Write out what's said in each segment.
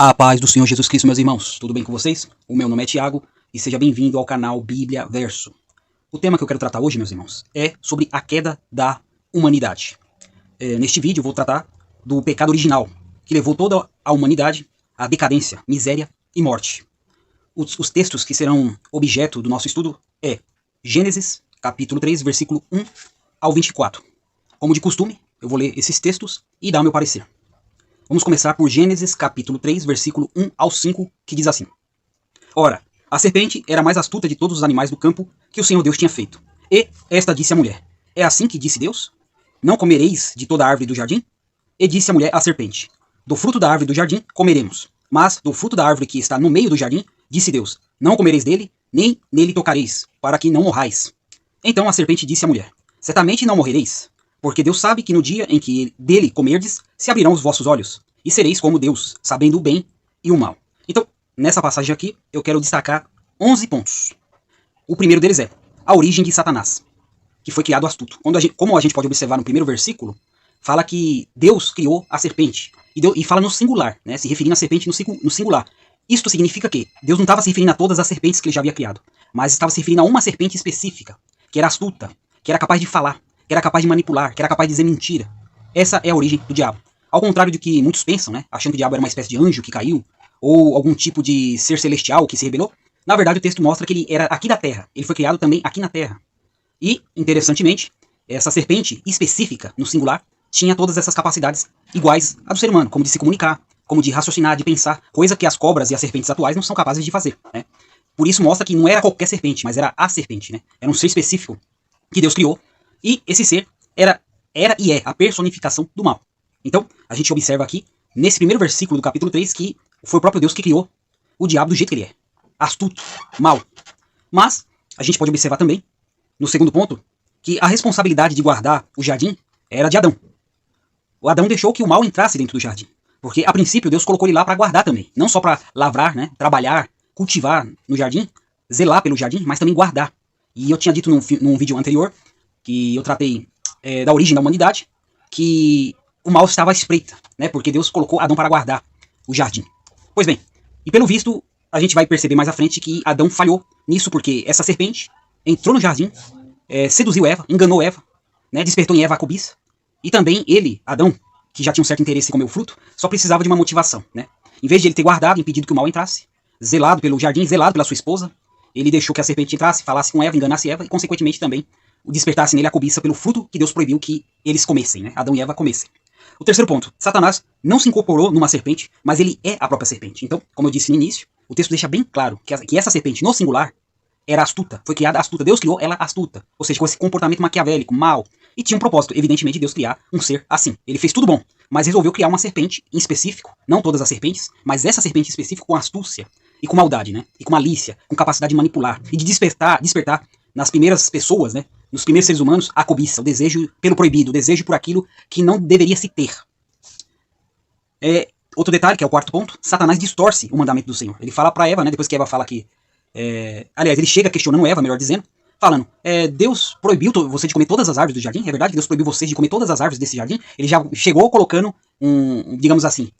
A paz do Senhor Jesus Cristo, meus irmãos. Tudo bem com vocês? O meu nome é Tiago e seja bem-vindo ao canal Bíblia Verso. O tema que eu quero tratar hoje, meus irmãos, é sobre a queda da humanidade. Neste vídeo eu vou tratar do pecado original, que levou toda a humanidade à decadência, miséria e morte. Os textos que serão objeto do nosso estudo é Gênesis, capítulo 3, versículo 1 ao 24. Como de costume, eu vou ler esses textos e dar o meu parecer. Vamos começar por Gênesis capítulo 3, versículo 1 ao 5, que diz assim: Ora, a serpente era a mais astuta de todos os animais do campo que o Senhor Deus tinha feito. E esta disse à mulher: É assim que disse Deus? Não comereis de toda a árvore do jardim? E disse a mulher à serpente: Do fruto da árvore do jardim comeremos, mas do fruto da árvore que está no meio do jardim, disse Deus: Não comereis dele, nem nele tocareis, para que não morrais. Então a serpente disse à mulher: Certamente não morrereis, porque Deus sabe que no dia em que dele comerdes, se abrirão os vossos olhos, e sereis como Deus, sabendo o bem e o mal. Então, nessa passagem aqui, eu quero destacar 11 pontos. O primeiro deles é a origem de Satanás, que foi criado astuto. Como a gente pode observar no primeiro versículo, fala que Deus criou a serpente, e fala no singular, né, se referindo à serpente no singular. Isto significa que Deus não estava se referindo a todas as serpentes que ele já havia criado, mas estava se referindo a uma serpente específica, que era astuta, que era capaz de falar, que era capaz de manipular, que era capaz de dizer mentira. Essa é a origem do diabo. Ao contrário do que muitos pensam, né, achando que o diabo era uma espécie de anjo que caiu, ou algum tipo de ser celestial que se rebelou, na verdade o texto mostra que ele era aqui da terra. Ele foi criado também aqui na terra. E, interessantemente, essa serpente específica, no singular, tinha todas essas capacidades iguais à do ser humano, como de se comunicar, como de raciocinar, de pensar, coisa que as cobras e as serpentes atuais não são capazes de fazer, né? Por isso mostra que não era qualquer serpente, mas era a serpente, né? Era um ser específico que Deus criou. E esse ser era e é a personificação do mal. Então, a gente observa aqui, nesse primeiro versículo do capítulo 3, que foi o próprio Deus que criou o diabo do jeito que ele é. Astuto, mal. Mas, a gente pode observar também, no segundo ponto, que a responsabilidade de guardar o jardim era de Adão. O Adão deixou que o mal entrasse dentro do jardim. Porque, a princípio, Deus colocou ele lá para guardar também. Não só para lavrar, né, trabalhar, cultivar no jardim, zelar pelo jardim, mas também guardar. E eu tinha dito num vídeo anterior, que eu tratei da origem da humanidade, que o mal estava à espreita, né? Porque Deus colocou Adão para guardar o jardim. Pois bem, e pelo visto, a gente vai perceber mais à frente que Adão falhou nisso, porque essa serpente entrou no jardim, seduziu Eva, enganou Eva, né? Despertou em Eva a cobiça, e também ele, Adão, que já tinha um certo interesse em comer o fruto, só precisava de uma motivação, né? Em vez de ele ter guardado, impedido que o mal entrasse, zelado pelo jardim, zelado pela sua esposa, ele deixou que a serpente entrasse, falasse com Eva, enganasse Eva, e consequentemente também despertasse nele a cobiça pelo fruto que Deus proibiu que eles comessem, né? Adão e Eva comessem. O terceiro ponto, Satanás não se incorporou numa serpente, mas ele é a própria serpente. Então, como eu disse no início, o texto deixa bem claro que essa serpente, no singular, era astuta, foi criada astuta. Deus criou ela astuta, ou seja, com esse comportamento maquiavélico, mal, e tinha um propósito, evidentemente, Deus criar um ser assim. Ele fez tudo bom, mas resolveu criar uma serpente em específico, não todas as serpentes, mas essa serpente em específico com astúcia e com maldade, né? E com malícia, com capacidade de manipular e de despertar nas primeiras pessoas, né? Nos primeiros seres humanos, a cobiça, o desejo pelo proibido, o desejo por aquilo que não deveria se ter. Outro detalhe, que é o quarto ponto, Satanás distorce o mandamento do Senhor. Ele fala para Eva, né, depois que Eva fala que... aliás, ele chega questionando Eva, melhor dizendo, falando, Deus proibiu você de comer todas as árvores do jardim? É verdade que Deus proibiu vocês de comer todas as árvores desse jardim? Ele já chegou colocando digamos assim,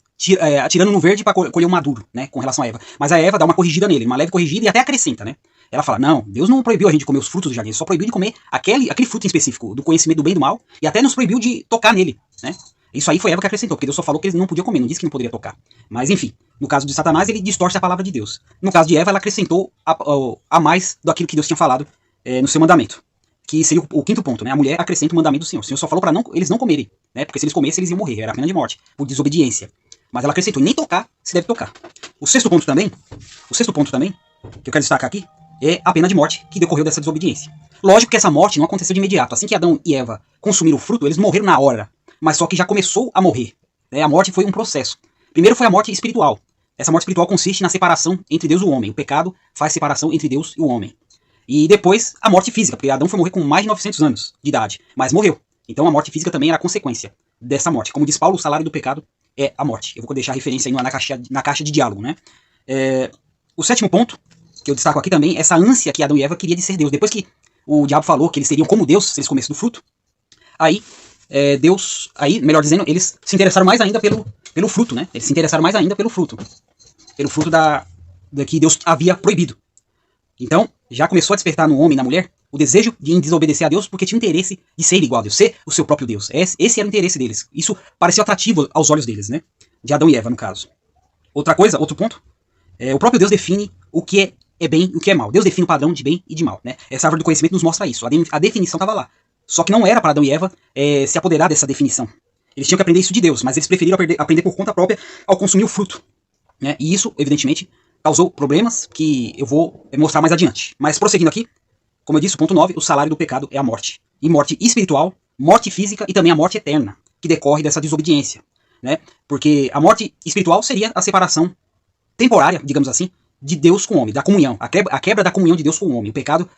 atirando no verde para colher o maduro, né, com relação a Eva. Mas a Eva dá uma corrigida nele, uma leve corrigida e até acrescenta, né? Ela fala, não, Deus não proibiu a gente de comer os frutos do jardim, ele só proibiu de comer aquele fruto em específico, do conhecimento do bem e do mal, e até nos proibiu de tocar nele, né? Isso aí foi Eva que acrescentou, porque Deus só falou que eles não podiam comer, não disse que não poderia tocar. Mas enfim, no caso de Satanás, ele distorce a palavra de Deus. No caso de Eva, ela acrescentou a mais daquilo que Deus tinha falado no seu mandamento. Que seria o quinto ponto, né? A mulher acrescenta o mandamento do Senhor. O Senhor só falou para eles não comerem, né? Porque se eles comessem, eles iam morrer, era a pena de morte, por desobediência. Mas ela acrescentou, nem tocar se deve tocar. O sexto ponto também, que eu quero destacar aqui, é a pena de morte que decorreu dessa desobediência. Lógico que essa morte não aconteceu de imediato. Assim que Adão e Eva consumiram o fruto, eles morreram na hora. Mas só que já começou a morrer, né? A morte foi um processo. Primeiro foi a morte espiritual. Essa morte espiritual consiste na separação entre Deus e o homem. O pecado faz separação entre Deus e o homem. E depois a morte física, porque Adão foi morrer com mais de 900 anos de idade, mas morreu. Então a morte física também era a consequência dessa morte. Como diz Paulo, o salário do pecado é a morte. Eu vou deixar a referência aí na caixa de diálogo, né? O sétimo ponto, que eu destaco aqui também, essa ânsia que Adão e Eva queriam de ser Deus. Depois que o diabo falou que eles seriam como Deus se eles comessem do fruto, aí melhor dizendo, eles se interessaram mais ainda pelo fruto, né? Eles se interessaram mais ainda pelo fruto. pelo fruto da que Deus havia proibido. Então, já começou a despertar no homem e na mulher o desejo de desobedecer a Deus porque tinha o interesse de ser igual a Deus, ser o seu próprio Deus. Esse era o interesse deles. Isso pareceu atrativo aos olhos deles, né? De Adão e Eva, no caso. Outra coisa, outro ponto, o próprio Deus define o que é bem e o que é mal. Deus define o padrão de bem e de mal, né? Essa árvore do conhecimento nos mostra isso. A definição estava lá. Só que não era para Adão e Eva se apoderar dessa definição. Eles tinham que aprender isso de Deus, mas eles preferiram aprender por conta própria ao consumir o fruto, né? E isso, evidentemente, causou problemas que eu vou mostrar mais adiante. Mas prosseguindo aqui, como eu disse, o ponto 9, o salário do pecado é a morte. E morte espiritual, morte física e também a morte eterna, que decorre dessa desobediência, né? Porque a morte espiritual seria a separação temporária, digamos assim, de Deus com o homem, da comunhão, a quebra da comunhão de Deus com o homem. O pecado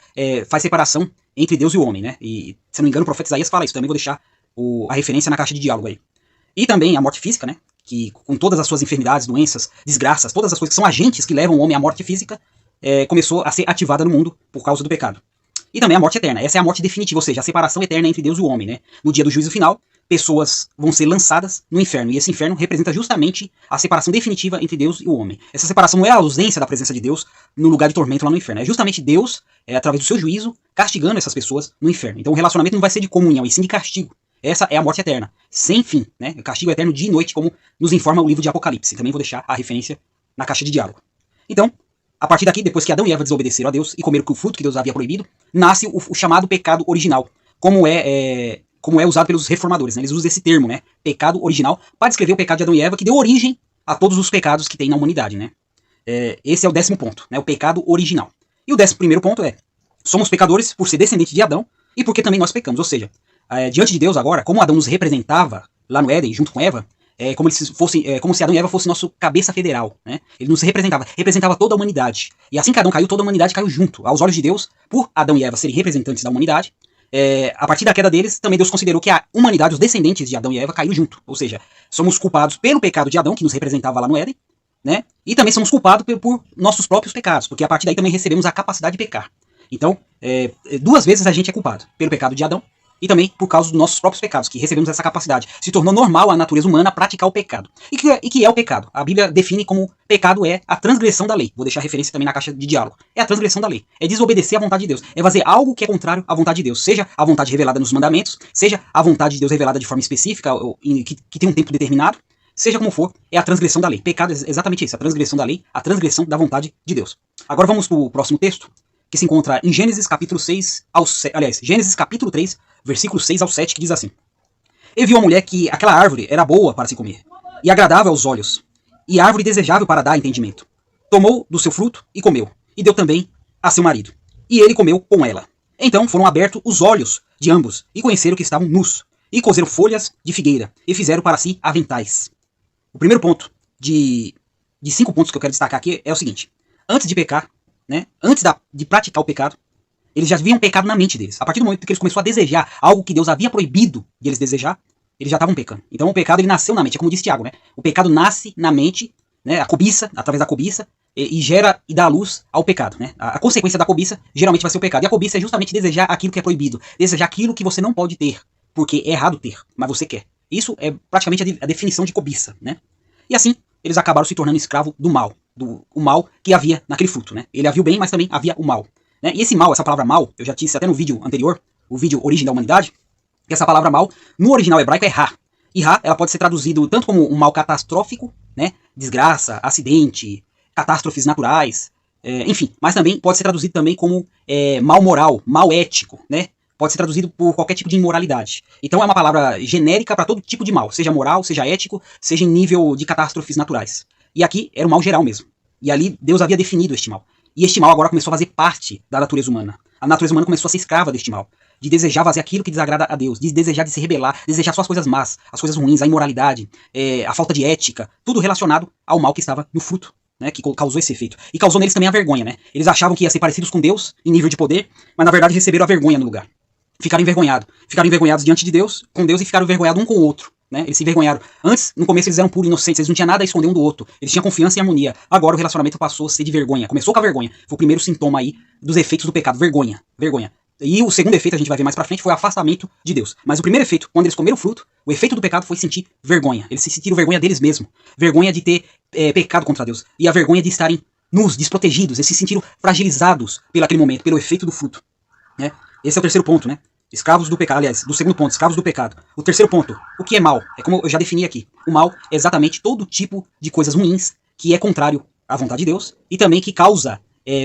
faz separação entre Deus e o homem, né? E, se não me engano, o profeta Isaías fala isso. Também vou deixar a referência na caixa de diálogo aí. E também a morte física, né? Que com todas as suas enfermidades, doenças, desgraças, todas as coisas que são agentes que levam o homem à morte física, começou a ser ativada no mundo por causa do pecado. E também a morte eterna. Essa é a morte definitiva, ou seja, a separação eterna entre Deus e o homem, né? No dia do juízo final, pessoas vão ser lançadas no inferno. E esse inferno representa justamente a separação definitiva entre Deus e o homem. Essa separação não é a ausência da presença de Deus no lugar de tormento lá no inferno. É justamente Deus, através do seu juízo, castigando essas pessoas no inferno. Então o relacionamento não vai ser de comunhão, e sim de castigo. Essa é a morte eterna, sem fim, né? Castigo eterno dia e noite, como nos informa o livro de Apocalipse. Também vou deixar a referência na caixa de diálogo. Então, a partir daqui, depois que Adão e Eva desobedeceram a Deus e comeram o fruto que Deus havia proibido, nasce o chamado pecado original, como é usado pelos reformadores, né? Eles usam esse termo, né? Pecado original, para descrever o pecado de Adão e Eva, que deu origem a todos os pecados que tem na humanidade, né? Esse é o 10º ponto, né? O pecado original. E o 11º ponto somos pecadores por ser descendente de Adão e porque também nós pecamos, ou seja, diante de Deus agora, como Adão nos representava lá no Éden, junto com Eva, como se Adão e Eva fossem nosso cabeça federal, né? Ele nos representava toda a humanidade. E assim que Adão caiu, toda a humanidade caiu junto. Aos olhos de Deus, por Adão e Eva serem representantes da humanidade, a partir da queda deles, também Deus considerou que a humanidade, os descendentes de Adão e Eva, caíram junto. Ou seja, somos culpados pelo pecado de Adão, que nos representava lá no Éden, né? E também somos culpados por nossos próprios pecados, porque a partir daí também recebemos a capacidade de pecar. Então, duas vezes a gente é culpado, pelo pecado de Adão, e também por causa dos nossos próprios pecados, que recebemos essa capacidade. Se tornou normal a natureza humana praticar o pecado. E que é o pecado? A Bíblia define como pecado é a transgressão da lei. Vou deixar a referência também na caixa de diálogo. É a transgressão da lei. É desobedecer à vontade de Deus. É fazer algo que é contrário à vontade de Deus. Seja a vontade revelada nos mandamentos, seja a vontade de Deus revelada de forma específica, que tem um tempo determinado. Seja como for, é a transgressão da lei. Pecado é exatamente isso, a transgressão da lei, a transgressão da vontade de Deus. Agora vamos para o próximo texto, que se encontra em Gênesis capítulo 6 ao 7, aliás, Gênesis capítulo 3, versículo 6 ao 7, que diz assim: E viu a mulher que aquela árvore era boa para se comer, e agradável aos olhos, e árvore desejável para dar entendimento. Tomou do seu fruto e comeu, e deu também a seu marido, e ele comeu com ela. Então foram abertos os olhos de ambos, e conheceram que estavam nus, e cozeram folhas de figueira, e fizeram para si aventais. O primeiro ponto de 5 pontos que eu quero destacar aqui é o seguinte: antes de pecar, né, antes de praticar o pecado, eles já haviam pecado na mente deles. A partir do momento que eles começaram a desejar algo que Deus havia proibido de eles desejar, eles já estavam pecando. Então o pecado ele nasceu na mente, é como disse Tiago, né? O pecado nasce na mente, né? A cobiça, através da cobiça, e gera e dá luz ao pecado, né? A consequência da cobiça geralmente vai ser o pecado. E a cobiça é justamente desejar aquilo que é proibido, desejar aquilo que você não pode ter, porque é errado ter, mas você quer. Isso é praticamente a definição de cobiça, né? E assim, eles acabaram se tornando escravos do mal, o mal que havia naquele fruto, né? Ele havia o bem, mas também havia o mal. Né? E esse mal, essa palavra mal, eu já disse até no vídeo anterior, o vídeo Origem da Humanidade, que essa palavra mal, no original hebraico é ra. E ra, ela pode ser traduzido tanto como um mal catastrófico, né? Desgraça, acidente, catástrofes naturais, enfim, mas também pode ser traduzido também como mal moral, mal ético, né? Pode ser traduzido por qualquer tipo de imoralidade. Então é uma palavra genérica para todo tipo de mal, seja moral, seja ético, seja em nível de catástrofes naturais. E aqui era o mal geral mesmo. E ali Deus havia definido este mal. E este mal agora começou a fazer parte da natureza humana. A natureza humana começou a ser escrava deste mal. De desejar fazer aquilo que desagrada a Deus. De desejar de se rebelar. Desejar só as coisas más, as coisas ruins, a imoralidade, a falta de ética. Tudo relacionado ao mal que estava no fruto, né, que causou esse efeito. E causou neles também a vergonha, né? Eles achavam que iam ser parecidos com Deus em nível de poder, mas na verdade receberam a vergonha no lugar. Ficaram envergonhados. Ficaram envergonhados diante de Deus, com Deus, e ficaram envergonhados um com o outro. Né? Eles se envergonharam. Antes, no começo, eles eram puros, inocentes, eles não tinham nada a esconder um do outro. Eles tinham confiança e harmonia. Agora o relacionamento passou a ser de vergonha. Começou com a vergonha. Foi o primeiro sintoma aí dos efeitos do pecado. Vergonha. Vergonha. E o segundo efeito, a gente vai ver mais pra frente, foi o afastamento de Deus. Mas o primeiro efeito, quando eles comeram o fruto, o efeito do pecado foi sentir vergonha. Eles se sentiram vergonha deles mesmos. Vergonha de ter pecado contra Deus. E a vergonha de estarem nus, desprotegidos. Eles se sentiram fragilizados pelo aquele momento, pelo efeito do fruto. Né? Esse é o terceiro ponto, né? Escravos do pecado, aliás, do segundo ponto, escravos do pecado. O terceiro ponto, o que é mal? É como eu já defini aqui. O mal é exatamente todo tipo de coisas ruins que é contrário à vontade de Deus e também que causa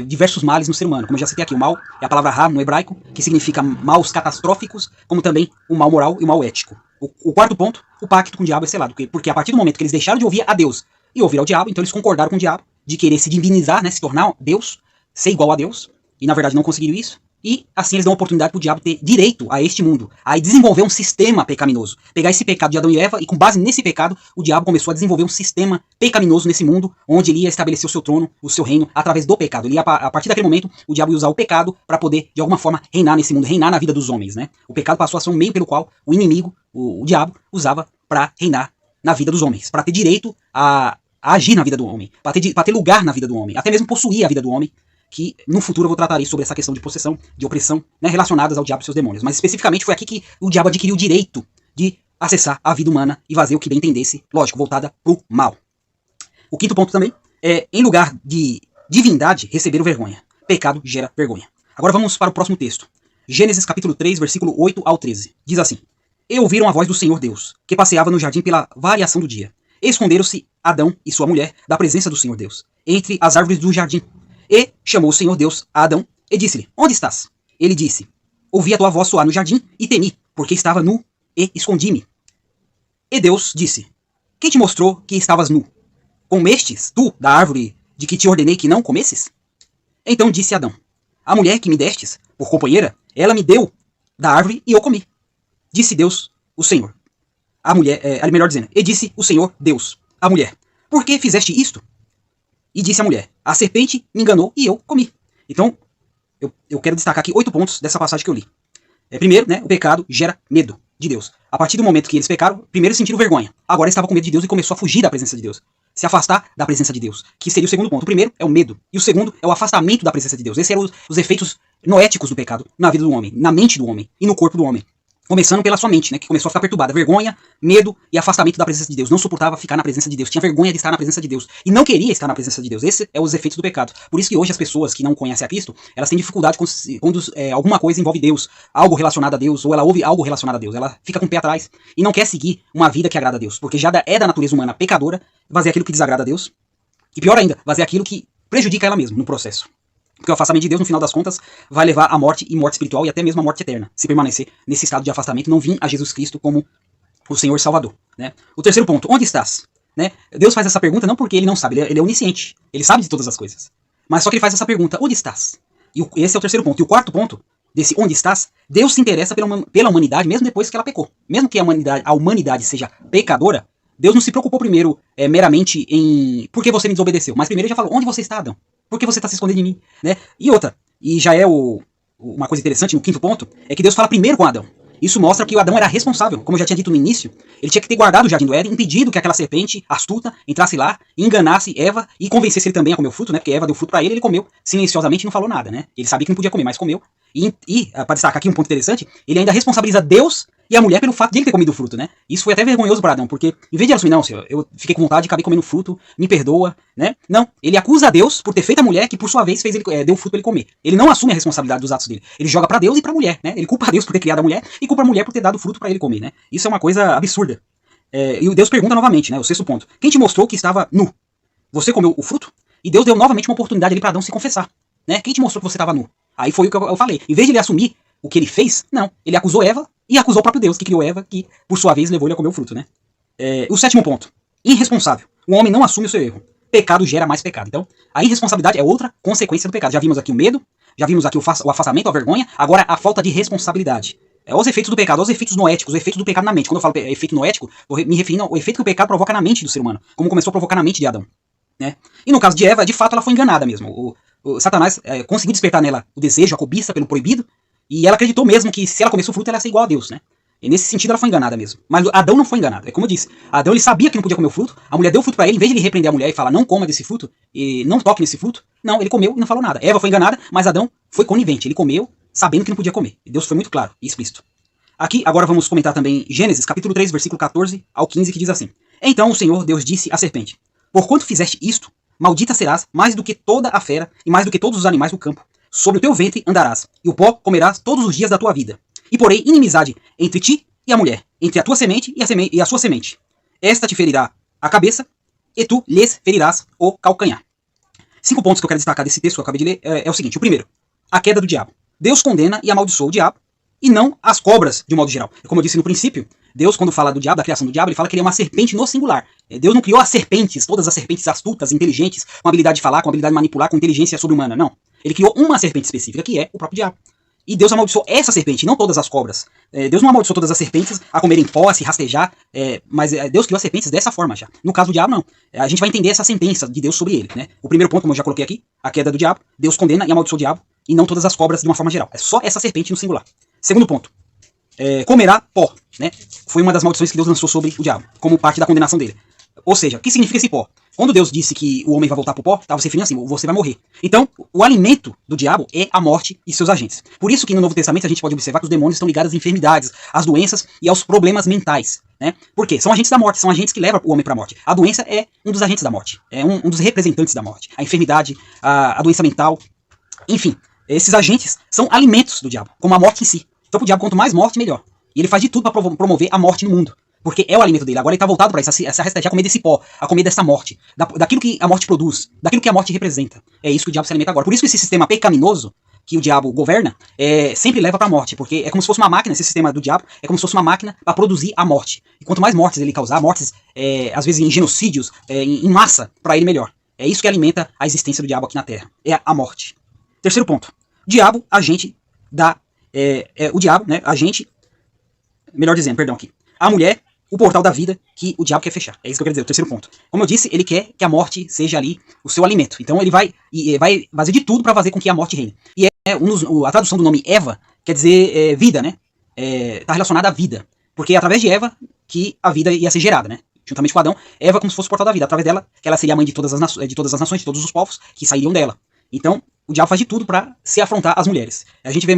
diversos males no ser humano. Como eu já citei aqui, o mal é a palavra ra no hebraico, que significa maus catastróficos, como também o mal moral e o mal ético. O quarto ponto, o pacto com o diabo é selado. Porque a partir do momento que eles deixaram de ouvir a Deus e ouvir ao diabo, então eles concordaram com o diabo de querer se divinizar, né, se tornar Deus, ser igual a Deus, e na verdade não conseguiram isso. E assim eles dão a oportunidade para o diabo ter direito a este mundo, a desenvolver um sistema pecaminoso. Pegar esse pecado de Adão e Eva e com base nesse pecado, o diabo começou a desenvolver um sistema pecaminoso nesse mundo, onde ele ia estabelecer o seu trono, o seu reino, através do pecado. Ele ia, a partir daquele momento, o diabo ia usar o pecado para poder, de alguma forma, reinar nesse mundo, reinar na vida dos homens. Né? O pecado passou a ser um meio pelo qual o inimigo, o diabo, usava para reinar na vida dos homens, para ter direito a agir na vida do homem, para ter lugar na vida do homem, até mesmo possuir a vida do homem, que no futuro eu vou tratar sobre essa questão de possessão, de opressão, né, relacionadas ao diabo e seus demônios. Mas especificamente foi aqui que o diabo adquiriu o direito de acessar a vida humana e fazer o que bem entendesse, lógico, voltada pro mal. O quinto ponto também é, em lugar de divindade, receberam vergonha. Pecado gera vergonha. Agora vamos para o próximo texto. Gênesis capítulo 3, versículo 8 ao 13. Diz assim: E ouviram a voz do Senhor Deus, que passeava no jardim pela variação do dia. E esconderam-se Adão e sua mulher da presença do Senhor Deus, entre as árvores do jardim. E chamou o Senhor Deus a Adão e disse-lhe: Onde estás? Ele disse: Ouvi a tua voz soar no jardim e temi, porque estava nu e escondi-me. E Deus disse: Quem te mostrou que estavas nu? Comestes tu da árvore de que te ordenei que não comesses? Então disse Adão: A mulher que me destes por companheira, ela me deu da árvore e eu comi. Disse Deus, o Senhor. A mulher, melhor dizendo, e disse o Senhor Deus, a mulher: Por que fizeste isto? E disse a mulher: A serpente me enganou e eu comi. Então, eu quero destacar aqui 8 pontos dessa passagem que eu li. Primeiro, né, o pecado gera medo de Deus. A partir do momento que eles pecaram, primeiro sentiram vergonha. Agora estava com medo de Deus e começou a fugir da presença de Deus. Se afastar da presença de Deus. Que seria o segundo ponto. O primeiro é o medo. E o segundo é o afastamento da presença de Deus. Esses eram os efeitos noéticos do pecado na vida do homem, na mente do homem e no corpo do homem. Começando pela sua mente, né, que começou a ficar perturbada. Vergonha, medo e afastamento da presença de Deus. Não suportava ficar na presença de Deus. Tinha vergonha de estar na presença de Deus. E não queria estar na presença de Deus. Esses são os efeitos do pecado. Por isso que hoje as pessoas que não conhecem a Cristo, elas têm dificuldade quando alguma coisa envolve Deus, algo relacionado a Deus, ou ela ouve algo relacionado a Deus. Ela fica com o pé atrás e não quer seguir uma vida que agrada a Deus. Porque já é da natureza humana pecadora fazer aquilo que desagrada a Deus. E pior ainda, fazer aquilo que prejudica ela mesma no processo. Porque o afastamento de Deus, no final das contas, vai levar à morte e morte espiritual e até mesmo à morte eterna, se permanecer nesse estado de afastamento e não vir a Jesus Cristo como o Senhor e Salvador. Né? O terceiro ponto, onde estás? Né? Deus faz essa pergunta não porque ele não sabe, ele é onisciente, ele sabe de todas as coisas. Mas só que ele faz essa pergunta, onde estás? E esse é o terceiro ponto. E o quarto ponto, desse onde estás, Deus se interessa pela humanidade mesmo depois que ela pecou. Mesmo que a humanidade seja pecadora, Deus não se preocupou primeiro meramente em por que você me desobedeceu, mas primeiro ele já falou, onde você está, Adão? Por que você está se escondendo de mim? Né? E outra, e já é uma coisa interessante no quinto ponto, é que Deus fala primeiro com Adão. Isso mostra que o Adão era responsável, como eu já tinha dito no início. Ele tinha que ter guardado o jardim do Éden, impedido que aquela serpente astuta entrasse lá, enganasse Eva e convencesse ele também a comer o fruto, né? Porque Eva deu fruto para ele comeu silenciosamente e não falou nada, né? Ele sabia que não podia comer, mas comeu. E para destacar aqui um ponto interessante, ele ainda responsabiliza Deus e a mulher pelo fato de ele ter comido o fruto, né? Isso foi até vergonhoso para Adão, porque em vez de ela assumir, não, senhor, eu fiquei com vontade, acabei comendo fruto, me perdoa, né? Não, ele acusa a Deus por ter feito a mulher que por sua vez deu fruto para ele comer. Ele não assume a responsabilidade dos atos dele. Ele joga para Deus e para a mulher, né? Ele culpa a Deus por ter criado a mulher e culpa a mulher por ter dado fruto para ele comer, né? Isso é uma coisa absurda. E Deus pergunta novamente, né? O sexto ponto. Quem te mostrou que estava nu? Você comeu o fruto? E Deus deu novamente uma oportunidade ali para Adão se confessar, né? Quem te mostrou que você estava nu? Aí foi o que eu falei. Em vez de ele assumir o que ele fez, não. Ele acusou Eva e acusou o próprio Deus, que criou Eva, que por sua vez levou ele a comer o fruto, né? O sétimo ponto. Irresponsável. O homem não assume o seu erro. Pecado gera mais pecado. Então, a irresponsabilidade é outra consequência do pecado. Já vimos aqui o medo, já vimos aqui o afastamento, a vergonha, agora a falta de responsabilidade. Os efeitos do pecado, os efeitos noéticos, os efeitos do pecado na mente. Quando eu falo efeito noético, eu me refiro ao efeito que o pecado provoca na mente do ser humano, como começou a provocar na mente de Adão. Né? E no caso de Eva, de fato, ela foi enganada mesmo. O Satanás conseguiu despertar nela o desejo, a cobiça pelo proibido, e ela acreditou mesmo que se ela comesse o fruto, ela ia ser igual a Deus, né? E nesse sentido ela foi enganada mesmo. Mas Adão não foi enganado. É como eu disse. Adão ele sabia que não podia comer o fruto. A mulher deu o fruto para ele. Em vez de ele repreender a mulher e falar não coma desse fruto, e não toque nesse fruto, não, ele comeu e não falou nada. Eva foi enganada, mas Adão foi conivente. Ele comeu sabendo que não podia comer. E Deus foi muito claro e explícito. Aqui, agora vamos comentar também Gênesis, capítulo 3, versículo 14 ao 15, que diz assim: Então o Senhor Deus disse à serpente: Porquanto fizeste isto, maldita serás mais do que toda a fera e mais do que todos os animais do campo. Sobre o teu ventre andarás, e o pó comerás todos os dias da tua vida. E porei inimizade entre ti e a mulher, entre a tua semente e a sua semente. Esta te ferirá a cabeça, e tu lhes ferirás o calcanhar. 5 pontos que eu quero destacar desse texto que eu acabei de ler é o seguinte: o primeiro, a queda do diabo. Deus condena e amaldiçoa o diabo, e não as cobras de um modo geral. Como eu disse no princípio, Deus, quando fala do diabo, da criação do diabo, ele fala que ele é uma serpente no singular. Deus não criou as serpentes, todas as serpentes astutas, inteligentes, com habilidade de falar, com habilidade de manipular, com inteligência sobre-humana. Não. Ele criou uma serpente específica, que é o próprio diabo. E Deus amaldiçoou essa serpente, não todas as cobras. Deus não amaldiçoou todas as serpentes a comerem pó, a se rastejar, mas Deus criou as serpentes dessa forma já. No caso do diabo, não. A gente vai entender essa sentença de Deus sobre ele, né? O primeiro ponto, como eu já coloquei aqui, a queda do diabo. Deus condena e amaldiçoa o diabo, e não todas as cobras de uma forma geral. É só essa serpente no singular. Segundo ponto, comerá pó, né? Foi uma das maldições que Deus lançou sobre o diabo, como parte da condenação dele. Ou seja, o que significa esse pó? Quando Deus disse que o homem vai voltar pro pó, estava se referindo assim: você vai morrer. Então, o alimento do diabo é a morte e seus agentes. Por isso que no Novo Testamento a gente pode observar que os demônios estão ligados às enfermidades, às doenças e aos problemas mentais, né? Por quê? São agentes da morte, são agentes que levam o homem para a morte. A doença é um dos agentes da morte, é um dos representantes da morte. A enfermidade, a doença mental, enfim, esses agentes são alimentos do diabo, como a morte em si. Então, pro diabo, quanto mais morte, melhor. E ele faz de tudo para promover a morte no mundo. Porque é o alimento dele. Agora ele está voltado para isso, a se arrestejar, a comer desse pó, a comer dessa morte, daquilo que a morte produz, daquilo que a morte representa. É isso que o diabo se alimenta agora. Por isso que esse sistema pecaminoso que o diabo governa sempre leva para a morte. Porque é como se fosse uma máquina, esse sistema do diabo é como se fosse uma máquina para produzir a morte. E quanto mais mortes ele causar, mortes às vezes em genocídios, em massa, para ele melhor. É isso que alimenta a existência do diabo aqui na Terra. É a morte. Terceiro ponto. Diabo, agente o diabo, né, agente, melhor dizendo, perdão aqui. A mulher, o portal da vida que o diabo quer fechar. É isso que eu quero dizer, o terceiro ponto. Como eu disse, ele quer que a morte seja ali o seu alimento. Então ele vai fazer de tudo para fazer com que a morte reine. E a tradução do nome Eva quer dizer vida, né? Está relacionada à vida. Porque é através de Eva que a vida ia ser gerada, né? Juntamente com Adão, Eva como se fosse o portal da vida. Através dela, que ela seria a mãe de todas as nações, de todos os povos que sairiam dela. Então, o diabo faz de tudo para se afrontar às mulheres. A gente vê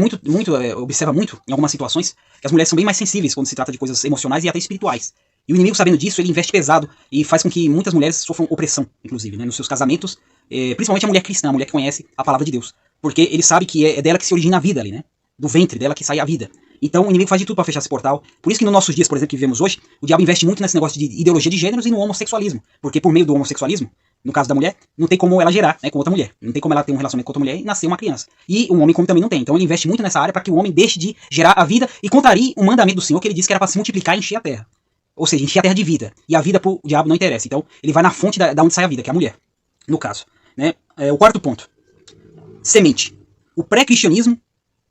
observa muito em algumas situações que as mulheres são bem mais sensíveis quando se trata de coisas emocionais e até espirituais. E o inimigo, sabendo disso, ele investe pesado e faz com que muitas mulheres sofram opressão, inclusive, né, nos seus casamentos, principalmente a mulher cristã, a mulher que conhece a palavra de Deus. Porque ele sabe que é dela que se origina a vida ali, né? Do ventre dela que sai a vida. Então o inimigo faz de tudo para fechar esse portal. Por isso que nos nossos dias, por exemplo, que vivemos hoje, o diabo investe muito nesse negócio de ideologia de gêneros e no homossexualismo. Porque por meio do homossexualismo, no caso da mulher, não tem como ela gerar, né, com outra mulher. Não tem como ela ter um relacionamento com outra mulher e nascer uma criança. E o homem como também não tem. Então ele investe muito nessa área para que o homem deixe de gerar a vida e contrarie o mandamento do Senhor, que ele disse que era para se multiplicar e encher a terra. Ou seja, encher a terra de vida. E a vida pro diabo não interessa. Então ele vai na fonte da onde sai a vida, que é a mulher, no caso. Né? O quarto ponto. Semente. O pré-cristianismo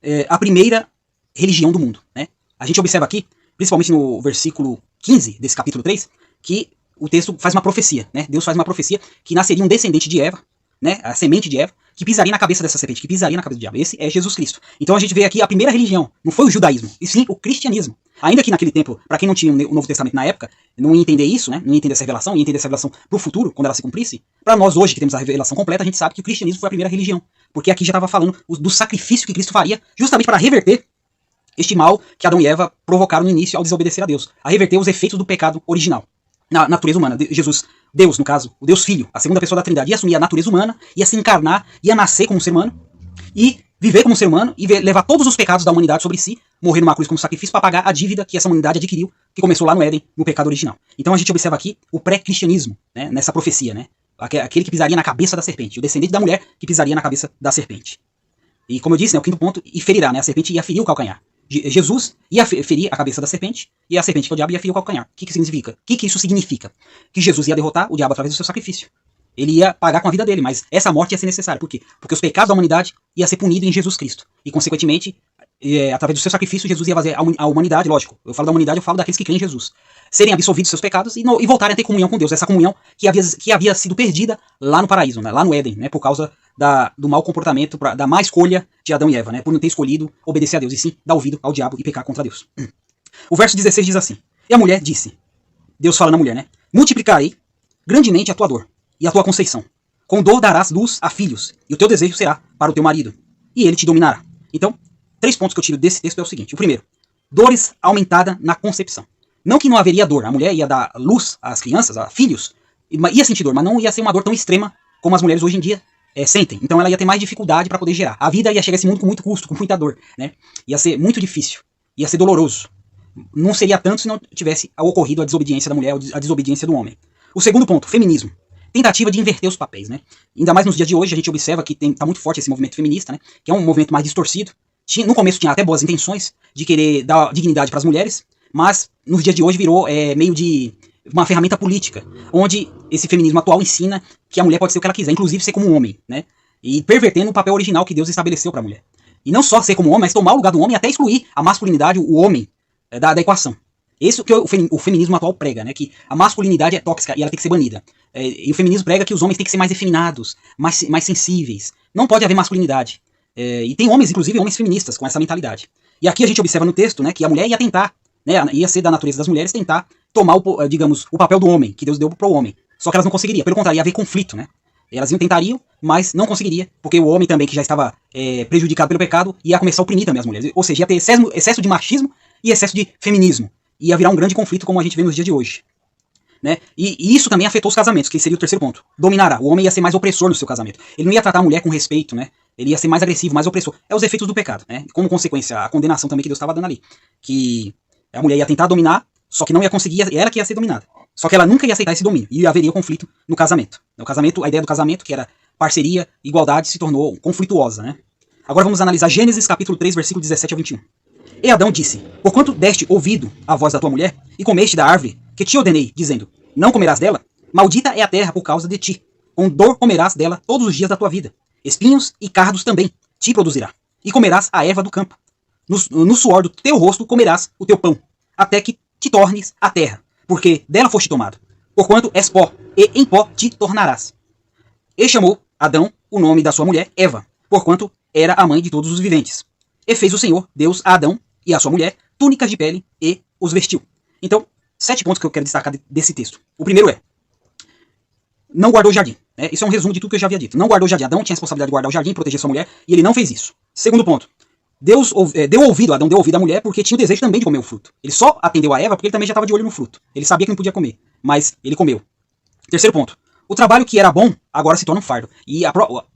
é a primeira religião do mundo. Né? A gente observa aqui, principalmente no versículo 15 desse capítulo 3, que o texto faz uma profecia, né? Deus faz uma profecia que nasceria um descendente de Eva, né? A semente de Eva, que pisaria na cabeça dessa serpente, que pisaria na cabeça do diabo. Esse é Jesus Cristo. Então a gente vê aqui a primeira religião, não foi o judaísmo, e sim o cristianismo. Ainda que naquele tempo, para quem não tinha o Novo Testamento na época, não ia entender isso, né? Não ia entender essa revelação, ia entender essa revelação pro futuro, quando ela se cumprisse. Para nós hoje, que temos a revelação completa, a gente sabe que o cristianismo foi a primeira religião. Porque aqui já estava falando do sacrifício que Cristo faria, justamente para reverter este mal que Adão e Eva provocaram no início ao desobedecer a Deus. A reverter os efeitos do pecado original. Na natureza humana. Jesus, Deus, no caso, o Deus Filho, a segunda pessoa da Trindade, ia assumir a natureza humana, ia se encarnar, ia nascer como ser humano, e viver como ser humano, e levar todos os pecados da humanidade sobre si, morrer numa cruz como sacrifício para pagar a dívida que essa humanidade adquiriu, que começou lá no Éden, no pecado original. Então a gente observa aqui o pré-cristianismo, né, nessa profecia, né? Aquele que pisaria na cabeça da serpente, o descendente da mulher que pisaria na cabeça da serpente. E como eu disse, né, o quinto ponto, e ferirá, né? A serpente ia ferir o calcanhar. Jesus ia ferir a cabeça da serpente, e a serpente, que é o diabo, ia ferir o calcanhar. O que significa? O que isso significa? Que Jesus ia derrotar o diabo através do seu sacrifício. Ele ia pagar com a vida dele, mas essa morte ia ser necessária. Por quê? Porque os pecados da humanidade iam ser punidos em Jesus Cristo. E, consequentemente, através do seu sacrifício, Jesus ia fazer a humanidade, lógico. Eu falo da humanidade, eu falo daqueles que creem em Jesus. Serem absolvidos dos seus pecados e voltarem a ter comunhão com Deus. Essa comunhão que havia sido perdida lá no paraíso, né, lá no Éden, né, por causa do mau comportamento, da má escolha de Adão e Eva, né, por não ter escolhido obedecer a Deus, e sim dar ouvido ao diabo e pecar contra Deus. O verso 16 diz assim: E a mulher disse, Deus fala na mulher, né? Multiplicarei grandemente a tua dor e a tua conceição. Com dor darás luz a filhos, e o teu desejo será para o teu marido, e ele te dominará. Então, 3 pontos que eu tiro desse texto é o seguinte. O primeiro, dores aumentada na concepção. Não que não haveria dor, a mulher ia dar luz às crianças, a filhos, ia sentir dor, mas não ia ser uma dor tão extrema como as mulheres hoje em dia sentem. Então ela ia ter mais dificuldade para poder gerar. A vida ia chegar a esse mundo com muito custo, com muita dor, né? Ia ser muito difícil, ia ser doloroso. Não seria tanto se não tivesse ocorrido a desobediência da mulher, a desobediência do homem. O segundo ponto, feminismo. Tentativa de inverter os papéis, né? Ainda mais nos dias de hoje, a gente observa que tá muito forte esse movimento feminista, né? Que é um movimento mais distorcido. No começo tinha até boas intenções de querer dar dignidade para as mulheres, mas nos dias de hoje virou meio de uma ferramenta política, onde esse feminismo atual ensina que a mulher pode ser o que ela quiser, inclusive ser como um homem, né? E pervertendo o papel original que Deus estabeleceu para a mulher. E não só ser como homem, mas tomar o lugar do homem e até excluir a masculinidade, o homem, da equação. Isso que o feminismo atual prega, né? Que a masculinidade é tóxica e ela tem que ser banida. E o feminismo prega que os homens têm que ser mais efeminados, mais sensíveis. Não pode haver masculinidade. E tem homens, inclusive homens feministas, com essa mentalidade. E aqui a gente observa no texto, né, que a mulher ia tentar, né, ia ser da natureza das mulheres tentar tomar, digamos, o papel do homem, que Deus deu para o homem. Só que elas não conseguiriam. Pelo contrário, ia haver conflito, né? Elas tentariam, mas não conseguiria, porque o homem também, que já estava prejudicado pelo pecado, ia começar a oprimir também as mulheres. Ou seja, ia ter excesso de machismo e excesso de feminismo. Ia virar um grande conflito, como a gente vê nos dias de hoje. Né? E isso também afetou os casamentos, que seria o terceiro ponto. Dominará. O homem ia ser mais opressor no seu casamento. Ele não ia tratar a mulher com respeito, né? Ele ia ser mais agressivo, mais opressor. É os efeitos do pecado, né? Como consequência, a condenação também que Deus estava dando ali. Que a mulher ia tentar dominar, só que não ia conseguir, ela que ia ser dominada. Só que ela nunca ia aceitar esse domínio. E haveria conflito no casamento. O casamento, a ideia do casamento, que era parceria, igualdade, se tornou conflituosa, né? Agora vamos analisar Gênesis capítulo 3, versículo 17 a 21. E Adão disse: porquanto deste ouvido à voz da tua mulher, e comeste da árvore que te ordenei, dizendo: não comerás dela, maldita é a terra por causa de ti. Com dor comerás dela todos os dias da tua vida. Espinhos e cardos também te produzirá. E comerás a erva do campo. No suor do teu rosto comerás o teu pão, até que te tornes a terra, porque dela foste tomado. Porquanto és pó, e em pó te tornarás. E chamou Adão o nome da sua mulher Eva, porquanto era a mãe de todos os viventes. E fez o Senhor Deus a Adão e a sua mulher túnicas de pele e os vestiu. Então, 7 pontos que eu quero destacar desse texto. O primeiro é: não guardou o jardim. Isso é um resumo de tudo que eu já havia dito. Não guardou o jardim. Adão tinha a responsabilidade de guardar o jardim, proteger sua mulher, e ele não fez isso. Segundo ponto: Adão deu ouvido à mulher porque tinha o desejo também de comer o fruto. Ele só atendeu a Eva porque ele também já estava de olho no fruto. Ele sabia que não podia comer, mas ele comeu. Terceiro ponto: o trabalho que era bom agora se torna um fardo. E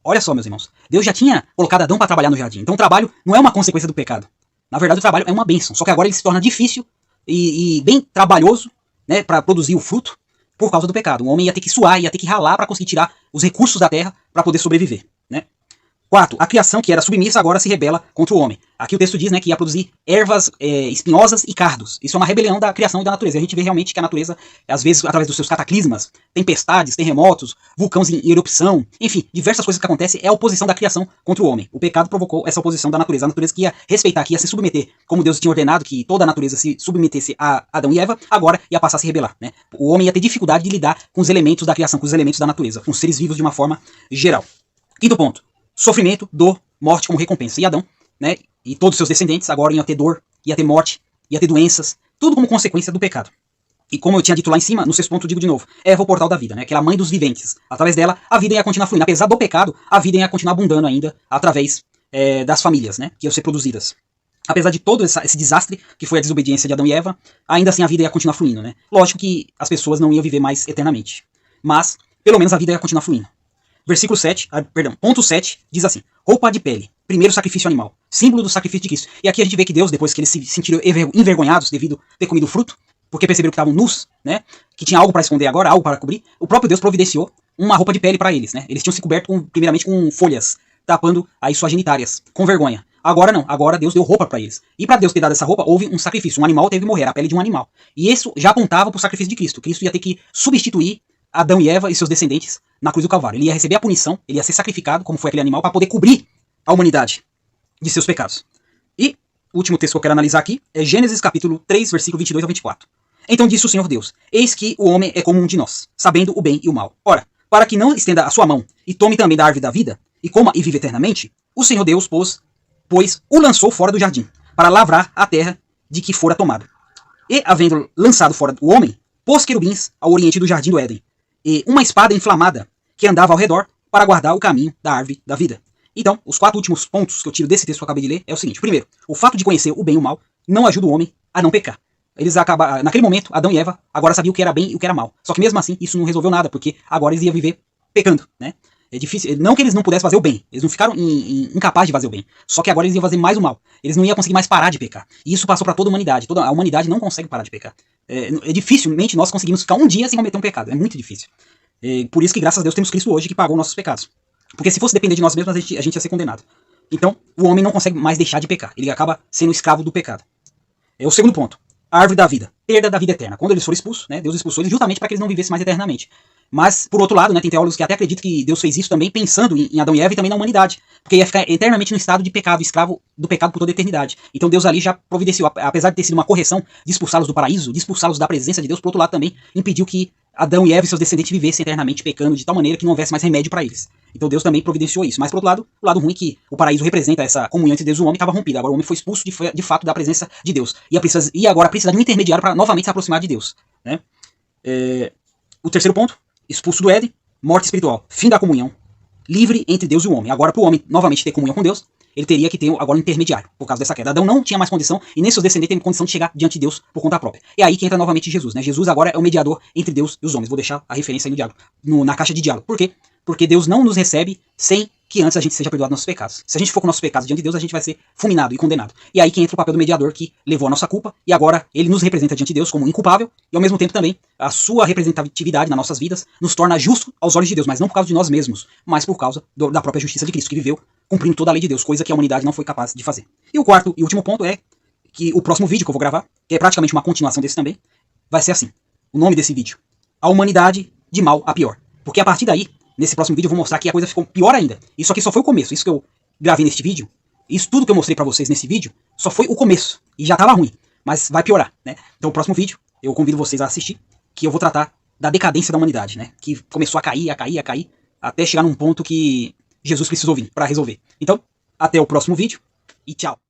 olha só, meus irmãos, Deus já tinha colocado Adão para trabalhar no jardim. Então o trabalho não é uma consequência do pecado. Na verdade, o trabalho é uma bênção. Só que agora ele se torna difícil e bem trabalhoso, né, para produzir o fruto por causa do pecado. O homem ia ter que suar, ia ter que ralar para conseguir tirar os recursos da terra para poder sobreviver, né? 4. A criação que era submissa agora se rebela contra o homem. Aqui o texto diz, né, que ia produzir ervas espinhosas e cardos. Isso é uma rebelião da criação e da natureza. E a gente vê realmente que a natureza, às vezes, através dos seus cataclismas, tempestades, terremotos, vulcões em erupção, enfim, diversas coisas que acontecem, é a oposição da criação contra o homem. O pecado provocou essa oposição da natureza. A natureza que ia respeitar, que ia se submeter, como Deus tinha ordenado que toda a natureza se submetesse a Adão e Eva, agora ia passar a se rebelar, né? O homem ia ter dificuldade de lidar com os elementos da criação, com os elementos da natureza, com os seres vivos de uma forma geral. Quinto ponto: sofrimento, dor, morte como recompensa. E Adão, né, e todos os seus descendentes agora iam ter dor, ia ter morte, ia ter doenças, tudo como consequência do pecado. E como eu tinha dito lá em cima, no sexto ponto eu digo de novo, Eva, o portal da vida, né, aquela mãe dos viventes. Através dela, a vida ia continuar fluindo. Apesar do pecado, a vida ia continuar abundando ainda através das famílias, né, que iam ser produzidas. Apesar de todo esse desastre que foi a desobediência de Adão e Eva, ainda assim a vida ia continuar fluindo, né. Lógico que as pessoas não iam viver mais eternamente, mas pelo menos a vida ia continuar fluindo. Versículo 7, ponto 7, diz assim: roupa de pele, primeiro sacrifício animal, símbolo do sacrifício de Cristo. E aqui a gente vê que Deus, depois que eles se sentiram envergonhados devido a ter comido o fruto, porque perceberam que estavam nus, né, que tinha algo para esconder agora, algo para cobrir, o próprio Deus providenciou uma roupa de pele para eles, né. Eles tinham se coberto primeiramente com folhas, tapando aí suas genitárias, com vergonha. Agora não, agora Deus deu roupa para eles. E para Deus ter dado essa roupa, houve um sacrifício, um animal teve que morrer, a pele de um animal. E isso já apontava para o sacrifício de Cristo. Cristo ia ter que substituir Adão e Eva e seus descendentes na cruz do Calvário. Ele ia receber a punição, ele ia ser sacrificado, como foi aquele animal, para poder cobrir a humanidade de seus pecados. E o último texto que eu quero analisar aqui é Gênesis capítulo 3, versículo 22 a 24. Então disse o Senhor Deus: eis que o homem é como um de nós, sabendo o bem e o mal. Ora, para que não estenda a sua mão e tome também da árvore da vida, e coma e vive eternamente, o Senhor Deus pois o lançou fora do jardim, para lavrar a terra de que fora tomado. E, havendo lançado fora o homem, pôs querubins ao oriente do jardim do Éden, e uma espada inflamada que andava ao redor para guardar o caminho da árvore da vida. Então, os 4 últimos pontos que eu tiro desse texto que eu acabei de ler é o seguinte. Primeiro, o fato de conhecer o bem e o mal não ajuda o homem a não pecar. Eles acabaram, naquele momento, Adão e Eva agora sabiam o que era bem e o que era mal. Só que mesmo assim, isso não resolveu nada, porque agora eles iam viver pecando, né? É difícil, não que eles não pudessem fazer o bem, eles não ficaram incapazes de fazer o bem. Só que agora eles iam fazer mais o mal. Eles não iam conseguir mais parar de pecar. E isso passou para toda a humanidade. Toda a humanidade não consegue parar de pecar. Dificilmente nós conseguimos ficar um dia sem cometer um pecado. É muito difícil. Por isso que, graças a Deus, temos Cristo hoje que pagou nossos pecados. Porque se fosse depender de nós mesmos, a gente ia ser condenado. Então, o homem não consegue mais deixar de pecar. Ele acaba sendo escravo do pecado. O segundo ponto. A árvore da vida. Perda da vida eterna. Quando eles foram expulsos, né, Deus expulsou eles justamente para que eles não vivessem mais eternamente. Mas, por outro lado, né, tem teólogos que até acreditam que Deus fez isso também pensando em Adão e Eva e também na humanidade. Porque ia ficar eternamente no estado de pecado, escravo do pecado por toda a eternidade. Então Deus ali já providenciou, apesar de ter sido uma correção de expulsá-los do paraíso, de expulsá-los da presença de Deus, por outro lado também impediu que Adão e Eva e seus descendentes vivessem eternamente pecando de tal maneira que não houvesse mais remédio para eles. Então Deus também providenciou isso. Mas, por outro lado, o lado ruim é que o paraíso representa essa comunhão entre Deus e o homem estava rompida. Agora o homem foi expulso de fato da presença de Deus. E agora precisa de um intermediário para novamente se aproximar de Deus. Né? O terceiro ponto, expulso do Éden, morte espiritual, fim da comunhão, livre entre Deus e o homem. Agora, para o homem novamente ter comunhão com Deus, ele teria que ter agora um intermediário, por causa dessa queda. Adão não tinha mais condição, e nem seus descendentes têm condição de chegar diante de Deus por conta própria. É aí que entra novamente Jesus, né? Jesus agora é o mediador entre Deus e os homens. Vou deixar a referência aí no diálogo, na caixa de diálogo. Por quê? Porque Deus não nos recebe sem que antes a gente seja perdoado dos nossos pecados. Se a gente for com nossos pecados diante de Deus, a gente vai ser fulminado e condenado. E aí que entra o papel do mediador que levou a nossa culpa, e agora ele nos representa diante de Deus como inculpável, e ao mesmo tempo também a sua representatividade nas nossas vidas nos torna justo aos olhos de Deus, mas não por causa de nós mesmos, mas por causa da própria justiça de Cristo, que viveu cumprindo toda a lei de Deus, coisa que a humanidade não foi capaz de fazer. E o quarto e último ponto é que o próximo vídeo que eu vou gravar, que é praticamente uma continuação desse também, vai ser assim. O nome desse vídeo: A Humanidade de Mal a Pior. Porque a partir daí, nesse próximo vídeo eu vou mostrar que a coisa ficou pior ainda. Isso aqui só foi o começo. Isso que eu gravei neste vídeo, isso tudo que eu mostrei pra vocês nesse vídeo, só foi o começo. E já tava ruim, mas vai piorar, né? Então o próximo vídeo, eu convido vocês a assistir, que eu vou tratar da decadência da humanidade, né? Que começou a cair, até chegar num ponto que Jesus precisou vir pra resolver. Então, até o próximo vídeo e tchau!